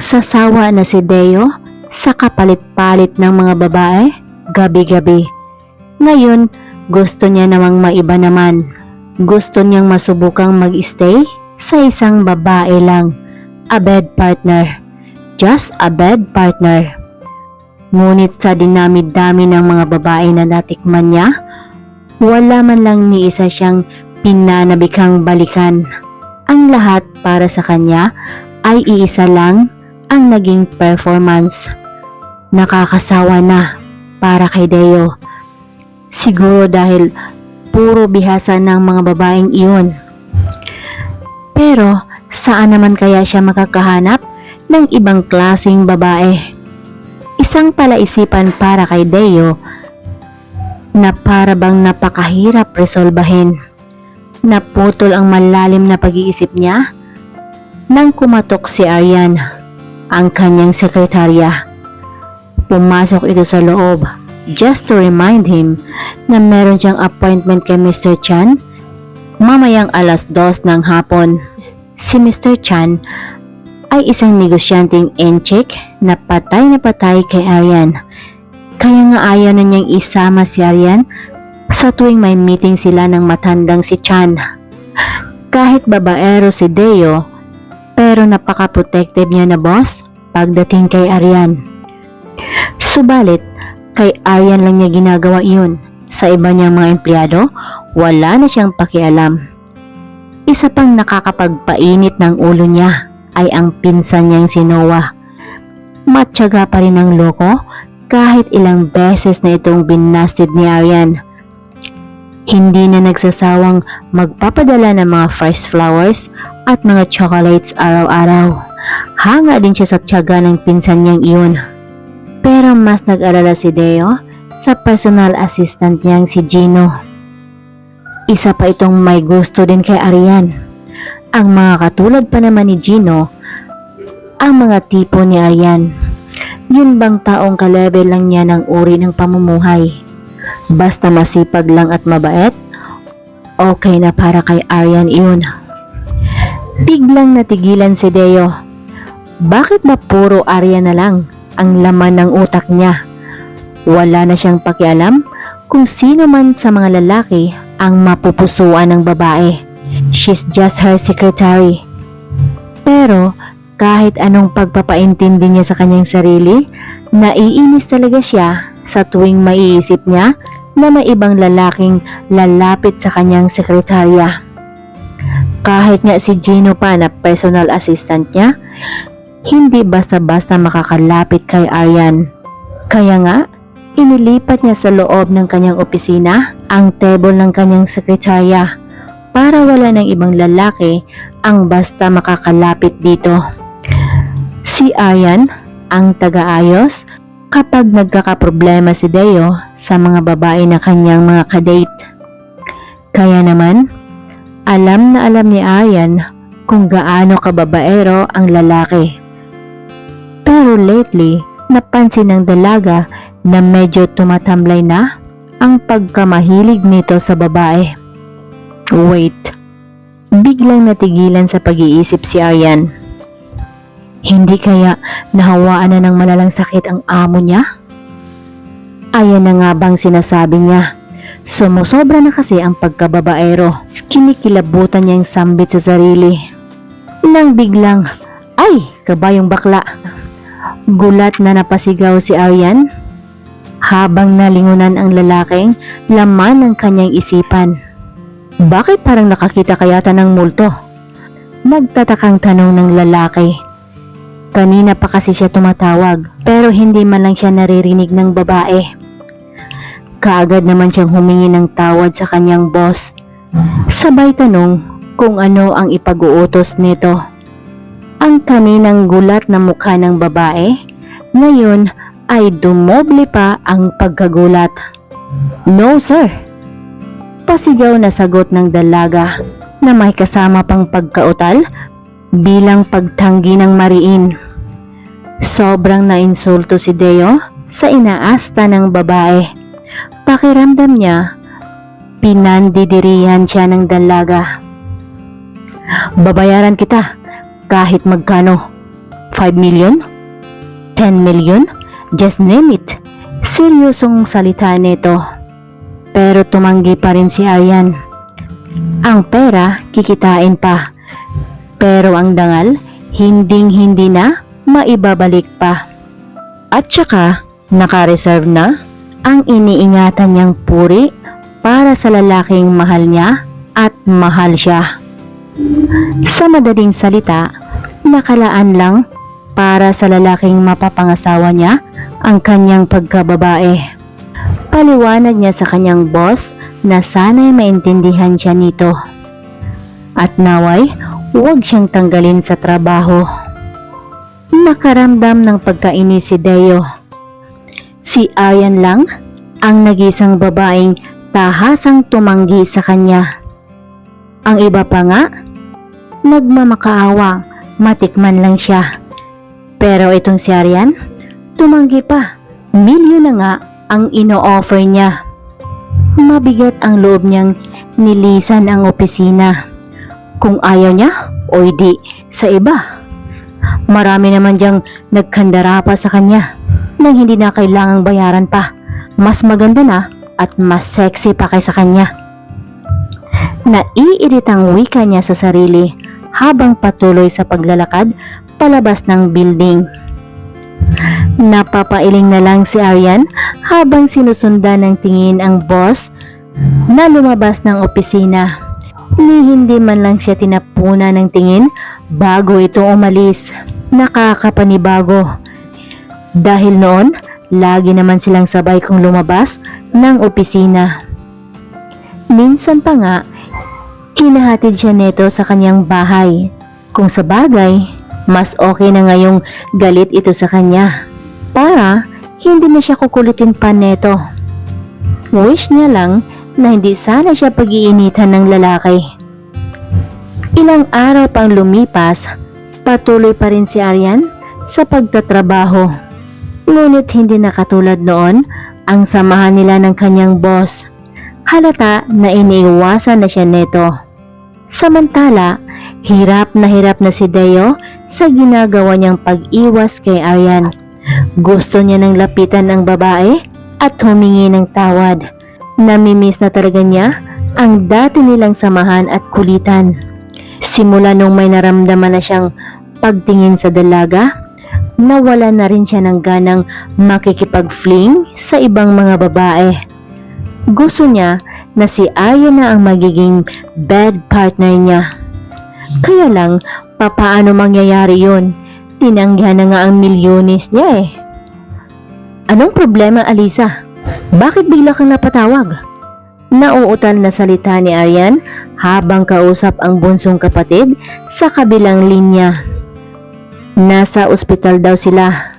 Nagsasawa na si Deo sa kapalit-palit ng mga babae gabi-gabi. Ngayon, gusto niya namang maiba naman. Gusto niyang masubukang mag-stay sa isang babae lang. A bed partner. Just a bed partner. Ngunit sa dinami-dami ng mga babae na natikman niya, wala man lang ni isa siyang pinanabikang balikan. Ang lahat para sa kanya ay iisa lang ang naging performance. Nakakasawa na para kay Deo. Siguro dahil puro bihasa ng mga babaeng iyon. Pero saan naman kaya siya makakahanap ng ibang klaseng babae? Isang palaisipan para kay Deo na para bang napakahirap resolbahin. Naputol ang malalim na pag-iisip niya nang kumatok si Aryan, ang kanyang sekretarya. Pumasok ito sa loob just to remind him na meron siyang appointment kay Mr. Chan mamayang 2:00 ng hapon. Si Mr. Chan ay isang negosyanteng enchik na patay kay Aryan. Kaya nga ayaw na niyang isama si Aryan sa tuwing may meeting sila ng matandang si Chan. Kahit babaero si Deo, pero napaka-protective niya na boss pagdating kay Aryan. Subalit, kay Aryan lang niya ginagawa iyon. Sa iba niyang mga empleyado, wala na siyang pakialam. Isa pang nakakapagpainit ng ulo niya ay ang pinsan niyang si Noah. Matyaga pa rin ang loko kahit ilang beses na itong binasted ni Aryan. Hindi na nagsasawang magpapadala ng mga fresh flowers at mga chocolates araw-araw. Hanga din siya sa tiyaga ng pinsan niyang iyon. Pero mas nag-alala si Deo sa personal assistant niyang si Gino. Isa pa itong may gusto din kay Aryan. Ang mga katulad pa naman ni Gino, ang mga tipo ni Aryan. Yun bang taong ka-level lang niya ng uri ng pamumuhay? Basta masipag lang at mabait, okay na para kay Aryan iyon. Biglang natigilan si Deo. Bakit ba puro Aryan na lang ang laman ng utak niya? Wala na siyang pakialam kung sino man sa mga lalaki ang mapupusuan ng babae. She's just her secretary. Pero kahit anong pagpapaintindi niya sa kanyang sarili, naiinis talaga siya sa tuwing maiisip niya na may ibang lalaking lalapit sa kanyang sekretarya. Kahit nga si Gino pa na personal assistant niya, hindi basta-basta makakalapit kay Aryan. Kaya nga, inilipat niya sa loob ng kanyang opisina ang table ng kanyang sekretarya para wala ng ibang lalaki ang basta makakalapit dito. Si Aryan ang taga-ayos kapag nagkakaproblema si Deo sa mga babae na kanyang mga kadate. Kaya naman, alam na alam ni Aryan kung gaano kababaero ang lalaki. Pero lately, napansin ng dalaga na medyo tumatamlay na ang pagkamahilig nito sa babae. Wait, biglang natigilan sa pag-iisip si Aryan. Hindi kaya nahawaan na ng malalang sakit ang amo niya? Ayan na nga bang sinasabi niya. Sumusobra na kasi ang pagkababaero. Kinikilabutan niyang sambit sa sarili. Nang biglang, ay, kabayong bakla. Gulat na napasigaw si Aryan habang nalingunan ang lalaking laman ng kanyang isipan. Bakit parang nakakita kayata ng multo? Nagtatakang tanong ng lalaki. Kanina pa kasi siya tumatawag pero hindi man lang siya naririnig ng babae. Kaagad naman siyang humingi ng tawad sa kanyang boss. Sabay tanong kung ano ang ipag-uutos nito. Ang kaninang gulat na mukha ng babae, ngayon ay dumoble pa ang pagkagulat. No sir! Pasigaw na sagot ng dalaga na may kasama pang pagkautal bilang pagtanggi ng mariin. Sobrang nainsulto si Deo sa inaasta ng babae. Pakiramdam niya, pinandidirihan siya ng dalaga. Babayaran kita kahit magkano. 5 million? 10 million? Just name it. Seryosong salita nito. Pero tumanggi pa rin si Aryan. Ang pera, kikitain pa. Pero ang dangal, hinding-hindi na maibabalik pa. At saka, naka-reserve na ang iniingatan niyang puri para sa lalaking mahal niya at mahal siya. Sa madaling salita, nakalaan lang para sa lalaking mapapangasawa niya ang kanyang pagkababae. Paliwanag niya sa kanyang boss na sana'y maintindihan siya nito. At naway, huwag siyang tanggalin sa trabaho. Nakaramdam ng pagkainis si Deo. Si Aryan lang ang nag-isang babaeng tahasang tumanggi sa kanya. Ang iba pa nga, nagmamakaawa, matikman lang siya. Pero itong si Aryan, tumanggi pa. Milyon na nga ang ino-offer niya. Mabigat ang loob niyang nilisan ang opisina. Kung ayaw niya, o di sa iba. Marami naman diyang nagkandara pa sa kanya nang hindi na kailangang bayaran pa. Mas maganda na at mas sexy pa kaysa kanya. Naiiritang wika niya sa sarili habang patuloy sa paglalakad palabas ng building. Napapailing na lang si Aryan habang sinusundan ng tingin ang boss na lumabas ng opisina. Ni hindi man lang siya tinapuna ng tingin bago ito umalis. Nakakapanibago. Dahil noon, lagi naman silang sabay kong lumabas ng opisina. Minsan pa nga, hinahatid siya neto sa kanyang bahay. Kung sa bagay, mas okay na ngayong galit ito sa kanya. Para hindi na siya kukulitin pa neto. Wish niya lang na hindi sana siya pag-iinitan ng lalaki. Ilang araw pang lumipas, patuloy pa rin si Aryan sa pagtatrabaho. Ngunit hindi na katulad noon ang samahan nila ng kanyang boss. Halata na iniiwasan na siya neto. Samantala, hirap na si Deo sa ginagawa niyang pag-iwas kay Aryan. Gusto niya nang lapitan ang babae at humingi ng tawad. Namimiss na talaga niya ang dati nilang samahan at kulitan. Simula nung may naramdaman na siyang pagtingin sa dalaga, nawala na rin siya ng ganang makikipag-fling sa ibang mga babae. Gusto niya na si Aryan na ang magiging bed partner niya. Kaya lang, papaano mangyayari yun? Tinanggihan na nga ang milyones niya eh. Anong problema, Alisa? Bakit bigla kang napatawag? Nauutal na salita ni Aryan habang kausap ang bunsong kapatid sa kabilang linya. Nasa ospital daw sila.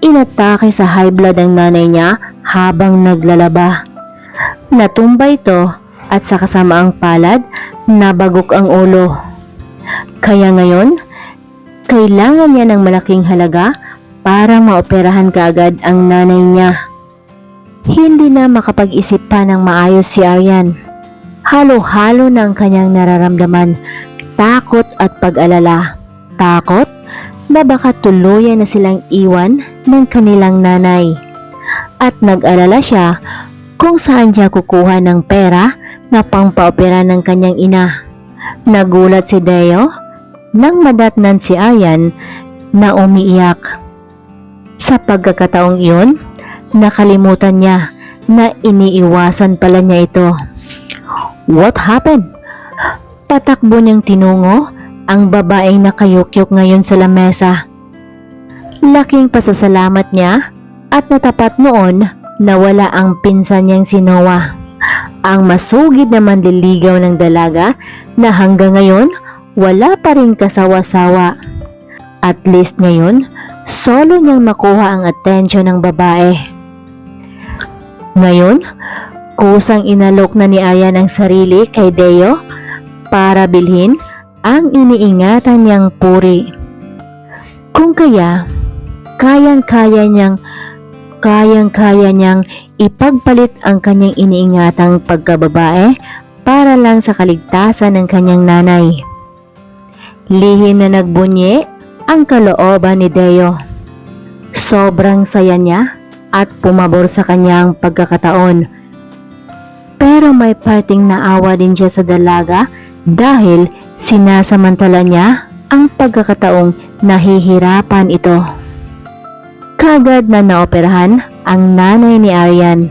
Inatake sa high blood ang nanay niya habang naglalaba. Natumba ito at sa kasamaang palad, nabagok ang ulo. Kaya ngayon, kailangan niya ng malaking halaga para maoperahan kaagad ang nanay niya. Hindi na makapag-isip pa ng maayos si Aryan. Halo-halo na ang kanyang nararamdaman, takot at pag-alala. Takot na baka tuluyan na silang iwan ng kanilang nanay. At nag-alala siya kung saan siya kukuha ng pera na pangpaopera ng kanyang ina. Nagulat si Deo nang madatnan si Aryan na umiiyak. Sa pagkakataong iyon, nakalimutan niya na iniiwasan pala niya ito. What happened? Patakbo niyang tinungo ang babaeng nakayukyuk ngayon sa lamesa. Laking pasasalamat niya at natapat noon na wala ang pinsan niyang si Noah. Ang masugid na manliligaw ng dalaga na hanggang ngayon wala pa rin kasawa-sawa. At least ngayon, solo niyang makuha ang atensyon ng babae. Ngayon, kusang inalok na ni Aryan ang sarili kay Deo para bilhin ang iniingatan niyang puri. Kung kaya, kayang-kaya niyang ipagpalit ang kanyang iniingatang pagkababae para lang sa kaligtasan ng kanyang nanay. Lihim na nagbunyi ang kalooban ni Deo. Sobrang saya niya at pumabor sa kanyang pagkakataon. Pero may parting naawa din siya sa dalaga dahil sinasamantala niya ang pagkakataong nahihirapan ito. Kagad na naoperahan ang nanay ni Aryan.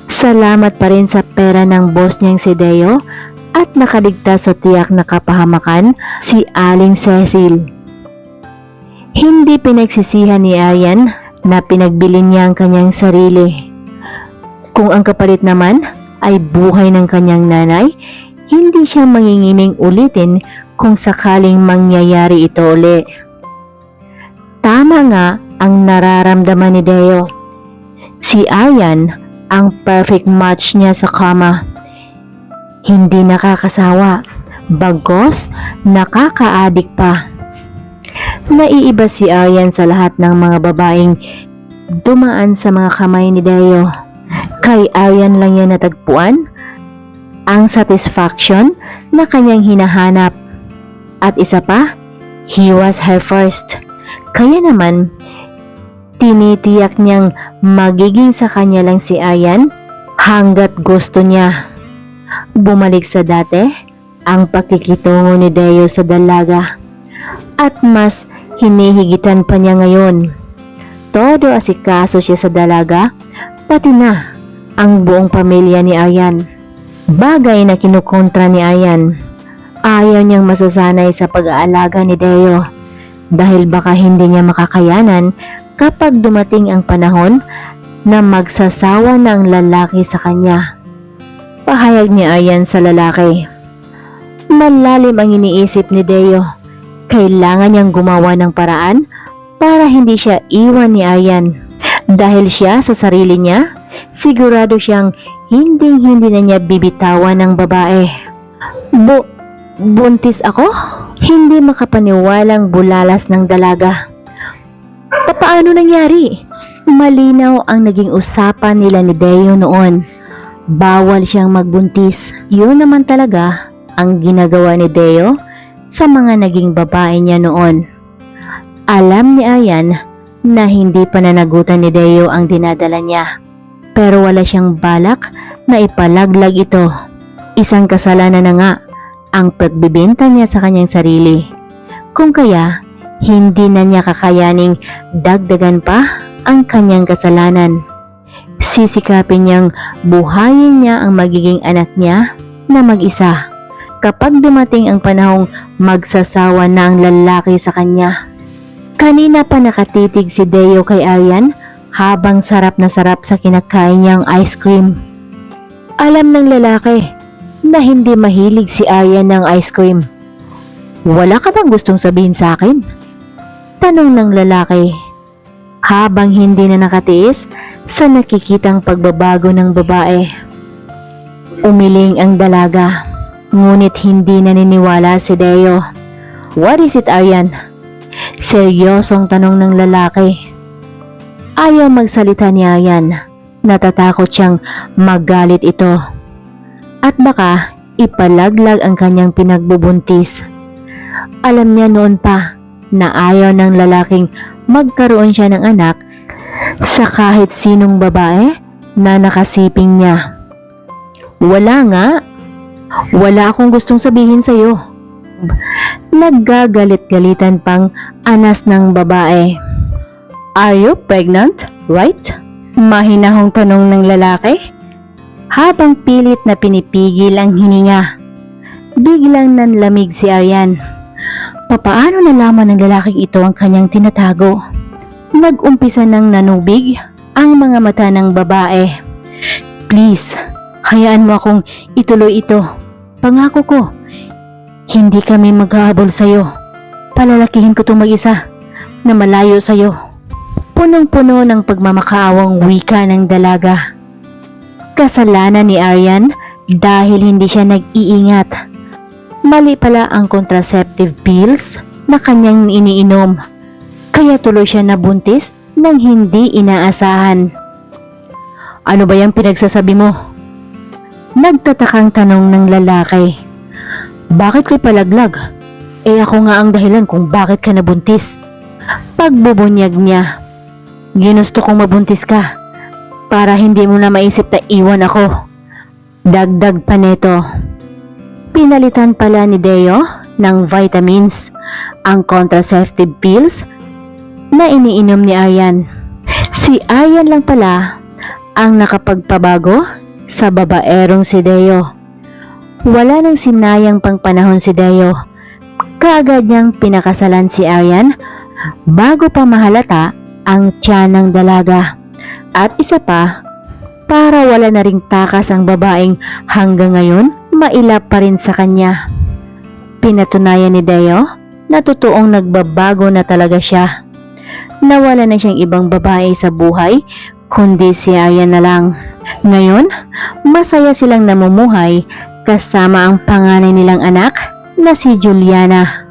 Salamat pa rin sa pera ng boss niyang si Deo at nakaligtas sa tiyak na kapahamakan si Aling Cecil. Hindi pinagsisihan ni Aryan na pinagbili niya ang kanyang sarili. Kung ang kapalit naman ay buhay ng kanyang nanay, hindi siya mangingiming ulitin kung sakaling mangyayari ito uli. Tama nga ang nararamdaman ni Deo. Si Aryan ang perfect match niya sa kama. Hindi nakakasawa, bagos nakakaadik pa. Naiiba si Aryan sa lahat ng mga babaeng dumaan sa mga kamay ni Deo. Kay Aryan lang yan natagpuan ang satisfaction na kanyang hinahanap. At isa pa, he was her first. Kaya naman, tinitiyak niyang magiging sa kanya lang si Aryan hanggat gusto niya. Bumalik sa dati ang pakikitungo ni Deo sa dalaga. At mas hinihigitan pa niya ngayon. Todo asikaso siya sa dalaga, pati na ang buong pamilya ni Aryan. Bagay na kinukontra ni Aryan. Ayaw niyang masasanay sa pag-aalaga ni Deo dahil baka hindi niya makakayanan kapag dumating ang panahon na magsasawa na ang lalaki sa kanya. Pahayag ni Aryan sa lalaki. Malalim ang iniisip ni Deo. Kailangan niyang gumawa ng paraan para hindi siya iwan ni Aryan. Dahil siya sa sarili niya, sigurado siyang hindi na niya bibitawan ng babae. Buntis ako? Hindi makapaniwalang bulalas ng dalaga. Paano nangyari? Malinaw ang naging usapan nila ni Deo noon. Bawal siyang magbuntis. Yun naman talaga ang ginagawa ni Deo sa mga naging babae niya noon. Alam ni Aryan na hindi pananagutan ni Deo ang dinadala niya. Pero wala siyang balak na ipalaglag ito. Isang kasalanan na nga ang pagbibenta niya sa kanyang sarili. Kung kaya, hindi na niya kakayaning dagdagan pa ang kanyang kasalanan. Sisikapin niyang buhayin niya ang magiging anak niya na mag-isa kapag dumating ang panahong magsasawa na ang lalaki sa kanya. Kanina pa nakatitig si Deo kay Aryan habang sarap na sarap sa kinakain niyang ice cream. Alam ng lalaki na hindi mahilig si Aryan ng ice cream. Wala ka bang gustong sabihin sa akin? Tanong ng lalaki habang hindi na nakatiis sa nakikitang pagbabago ng babae. Umiling ang dalaga, ngunit hindi naniniwala si Deo. What is it, Aryan? Seryosong tanong ng lalaki. Ayaw magsalita ni Aryan. Natatakot siyang magalit ito. At baka ipalaglag ang kanyang pinagbubuntis. Alam niya noon pa na ayaw ng lalaking magkaroon siya ng anak sa kahit sinong babae na nakasiping niya. Wala nga. Wala akong gustong sabihin sa'yo. Naggagalit-galitan pang anas ng babae. Are you pregnant, right? Mahinahong tanong ng lalaki habang pilit na pinipigil ang hininga. Biglang nanlamig si Aryan. Papaano nalaman ng lalaking ito ang kanyang tinatago? Nag-umpisa ng nanubig ang mga mata ng babae. Please, hayaan mo akong ituloy ito. Pangako ko, hindi kami maghahabol sa'yo. Palalakihin ko itong mag-isa na malayo sa'yo. Punong-puno ng pagmamakaawang wika ng dalaga. Kasalanan ni Aryan dahil hindi siya nag-iingat. Mali pala ang contraceptive pills na kanyang iniinom. Kaya tuloy siya nabuntis nang hindi inaasahan. Ano ba yung pinagsasabi mo? Nagtatakang tanong ng lalaki. Bakit ko'y palaglag? Ako nga ang dahilan kung bakit ka nabuntis. pagbubunyag niya. Ginusto kong mabuntis ka para hindi mo na maisip na iwan ako. Dagdag pa neto. Pinalitan pala ni Deo ng vitamins ang contraceptive pills na iniinom ni Aryan. Si Aryan lang pala ang nakapagpabago sa babaerong si Deo. Wala nang sinayang pang panahon si Deo. Kaagad niyang pinakasalan si Aryan bago pa mahalata ang tiyan ng dalaga. At isa pa, para wala na ring takas ang babaeng hanggang ngayon mailap pa rin sa kanya. Pinatunayan ni Deo na totoong nagbabago na talaga siya. Nawala na siyang ibang babae sa buhay kundi si Aryan na lang. Ngayon, masaya silang namumuhay kasama ang panganay nilang anak na si Juliana.